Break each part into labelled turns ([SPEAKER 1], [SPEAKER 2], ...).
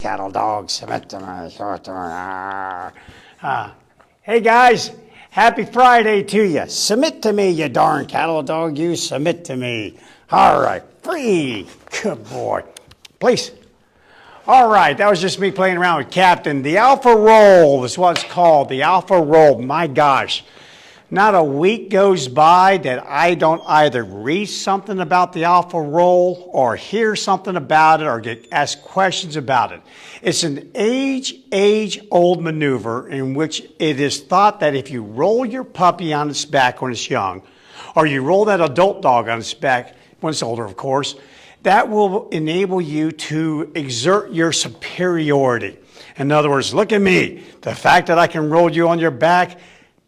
[SPEAKER 1] cattle dog, submit to me, short to me. Hey guys, happy Friday to you. Submit to me, you darn cattle dog, you submit to me. All right, free, good boy. Please. All right, that was just me playing around with Captain. The alpha roll is what it's called, the alpha roll. My gosh, not a week goes by that I don't either read something about the alpha roll or hear something about it or get asked questions about it. It's an age-old maneuver in which it is thought that if you roll your puppy on its back when it's young, or you roll that adult dog on its back when it's older, of course, that will enable you to exert your superiority. In other words, look at me. The fact that I can roll you on your back,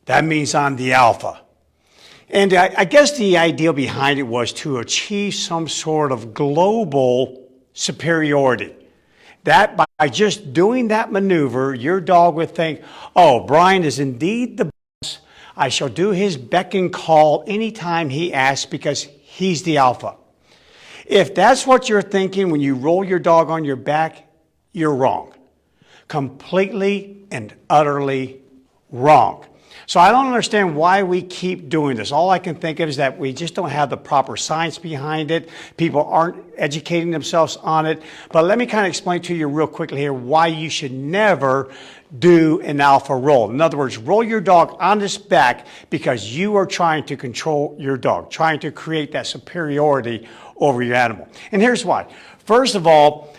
[SPEAKER 1] that means I'm the alpha. And I guess the idea behind it was to achieve some sort of global superiority. That by just doing that maneuver, your dog would think, oh, Bryan is indeed the boss. I shall do his beck and call anytime he asks because he's the alpha. If that's what you're thinking when you roll your dog on your back, you're wrong. Completely and utterly wrong. So I don't understand why we keep doing this. All I can think of is that we just don't have the proper science behind it. People aren't educating themselves on it. But let me kind of explain to you real quickly here why you should never do an alpha roll. In other words, roll your dog on its back because you are trying to control your dog, trying to create that superiority over your animal. And here's why. First of all,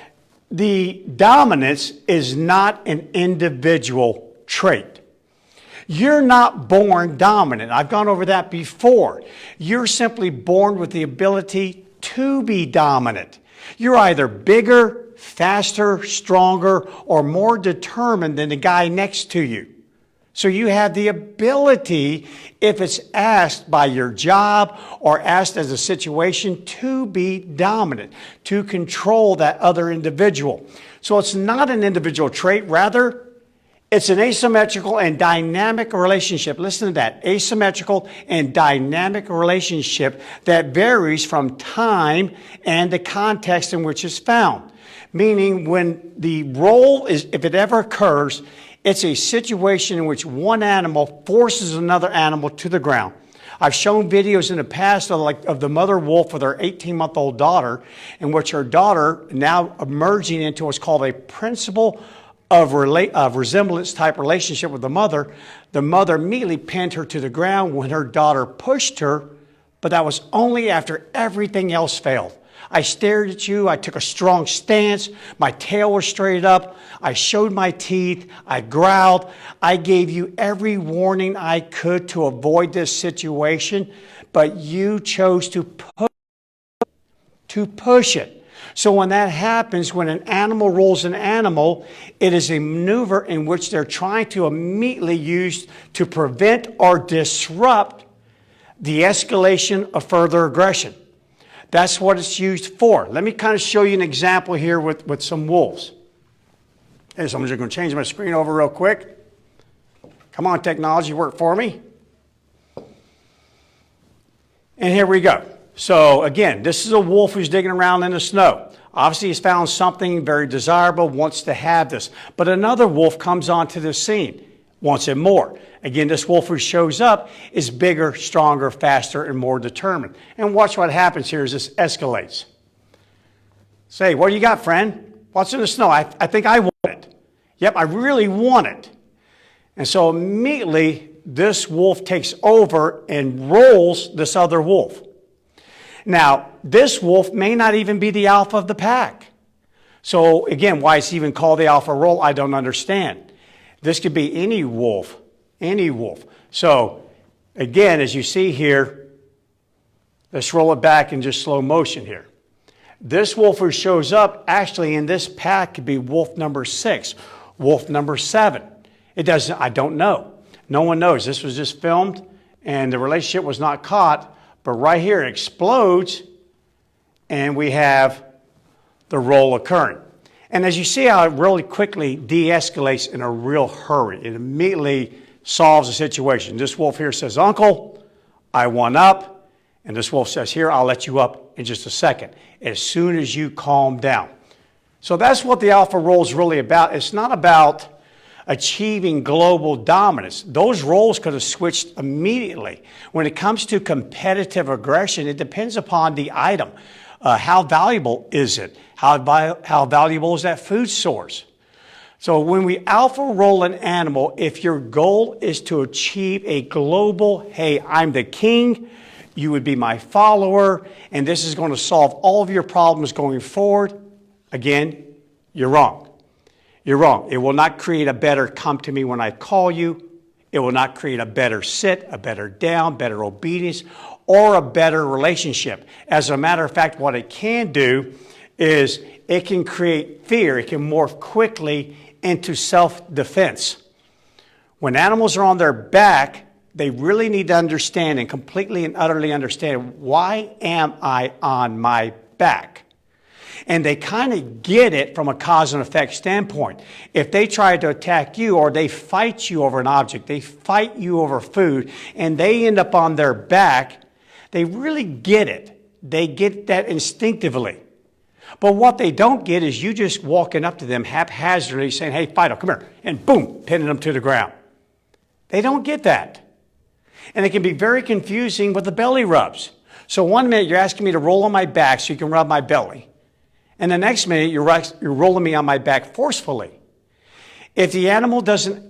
[SPEAKER 1] the dominance is not an individual trait. You're not born dominant. I've gone over that before. You're simply born with the ability to be dominant. You're either bigger, faster, stronger, or more determined than the guy next to you. So you have the ability, if it's asked by your job or asked as a situation, to be dominant, to control that other individual. So it's not an individual trait, rather, it's an asymmetrical and dynamic relationship. Listen to that. Asymmetrical and dynamic relationship that varies from time and the context in which it's found. Meaning when the role is, if it ever occurs, it's a situation in which one animal forces another animal to the ground. I've shown videos in the past of the mother wolf with her 18-month-old daughter, in which her daughter now emerging into what's called a principle of resemblance type relationship with the mother immediately pinned her to the ground when her daughter pushed her, but that was only after everything else failed. I stared at you, I took a strong stance, my tail was straight up, I showed my teeth, I growled, I gave you every warning I could to avoid this situation, but you chose to push it. So when that happens, when an animal rolls an animal, it is a maneuver in which they're trying to immediately use to prevent or disrupt the escalation of further aggression. That's what it's used for. Let me kind of show you an example here with some wolves. Hey, so I'm just going to change my screen over real quick. Come on, technology, work for me. And here we go. So again, this is a wolf who's digging around in the snow. Obviously, he's found something very desirable, wants to have this. But another wolf comes onto the scene, wants it more. Again, this wolf who shows up is bigger, stronger, faster, and more determined. And watch what happens here as this escalates. Say, what do you got, friend? What's in the snow? I think I want it. Yep, I really want it. And so immediately, this wolf takes over and rolls this other wolf. Now, this wolf may not even be the alpha of the pack. So again, why it's even called the alpha roll, I don't understand. This could be any wolf, any wolf. So again, as you see here, let's roll it back in just slow motion here. This wolf who shows up actually in this pack could be wolf number 6, wolf number 7. I don't know. No one knows. This was just filmed and the relationship was not caught. But right here it explodes and we have the roll occurring. And as you see how it really quickly de-escalates in a real hurry. It immediately solves the situation. This wolf here says, Uncle, I want up. And this wolf says, here, I'll let you up in just a second, as soon as you calm down. So that's what the alpha role is really about. It's not about achieving global dominance. Those roles could have switched immediately. When it comes to competitive aggression, it depends upon the item. How valuable is it? How valuable is that food source? So when we alpha role an animal, if your goal is to achieve a global, hey, I'm the king, you would be my follower, and this is going to solve all of your problems going forward, again, you're wrong. You're wrong. It will not create a better come to me when I call you. It will not create a better sit, a better down, better obedience, or a better relationship. As a matter of fact, what it can do is it can create fear. It can morph quickly into self-defense. When animals are on their back, they really need to understand and completely and utterly understand, why am I on my back? And they kind of get it from a cause and effect standpoint. If they try to attack you, or they fight you over an object, they fight you over food, and they end up on their back, they really get it. They get that instinctively. But what they don't get is you just walking up to them haphazardly saying, hey, Fido, come here, and boom, pinning them to the ground. They don't get that. And it can be very confusing with the belly rubs. So one minute you're asking me to roll on my back so you can rub my belly. And the next minute you're rolling me on my back forcefully. If the animal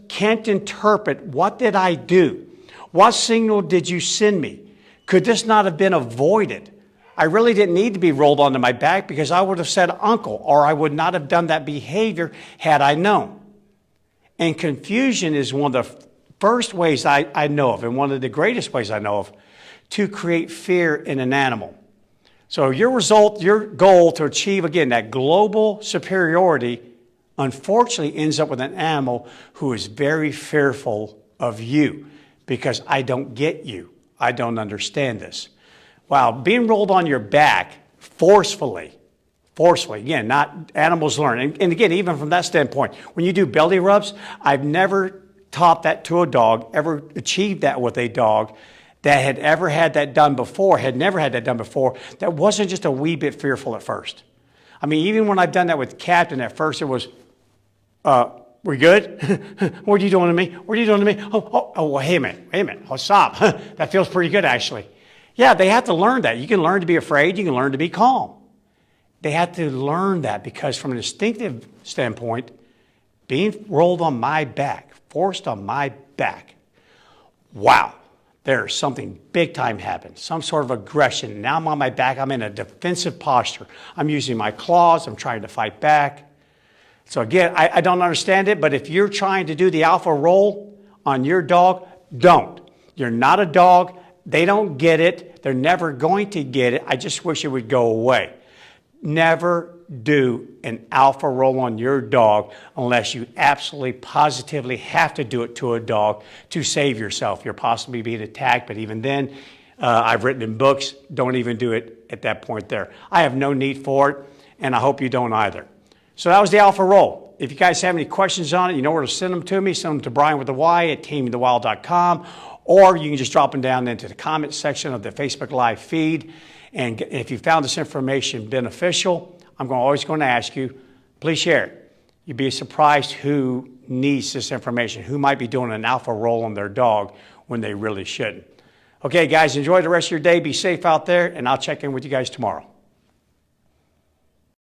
[SPEAKER 1] can't interpret, what did I do? What signal did you send me? Could this not have been avoided? I really didn't need to be rolled onto my back because I would have said uncle, or I would not have done that behavior had I known. And confusion is one of the first ways I know of, and one of the greatest ways I know of, to create fear in an animal. So your goal to achieve, again, that global superiority, unfortunately ends up with an animal who is very fearful of you because I don't get you. I don't understand this. Wow, being rolled on your back forcefully, again, not animals learn. And again, even from that standpoint, when you do belly rubs, I've never taught that to a dog, ever achieved that with a dog that had ever had that done before, had never had that done before, that wasn't just a wee bit fearful at first. I mean, even when I've done that with Captain, at first it was, we good? What are you doing to me? What are you doing to me? Oh, wait a minute. Oh, stop. That feels pretty good, actually. Yeah, they have to learn that. You can learn to be afraid. You can learn to be calm. They have to learn that because from an instinctive standpoint, being rolled on my back, forced on my back, wow, there's something big time happened, some sort of aggression. Now I'm on my back. I'm in a defensive posture. I'm using my claws. I'm trying to fight back. So again, I don't understand it, but if you're trying to do the alpha role on your dog, don't. You're not a dog. They don't get it. They're never going to get it. I just wish it would go away. Never do an alpha role on your dog unless you absolutely, positively have to do it to a dog to save yourself. You're possibly being attacked, but even then, I've written in books, don't even do it at that point there. I have no need for it, and I hope you don't either. So that was the alpha role. If you guys have any questions on it, you know where to send them to me. Send them to Bryan with a Y at tamingthewild.com. Or you can just drop them down into the comment section of the Facebook Live feed. And if you found this information beneficial, I'm always going to ask you, please share it. You'd be surprised who needs this information, who might be doing an alpha role on their dog when they really shouldn't. Okay, guys, enjoy the rest of your day. Be safe out there, and I'll check in with you guys tomorrow.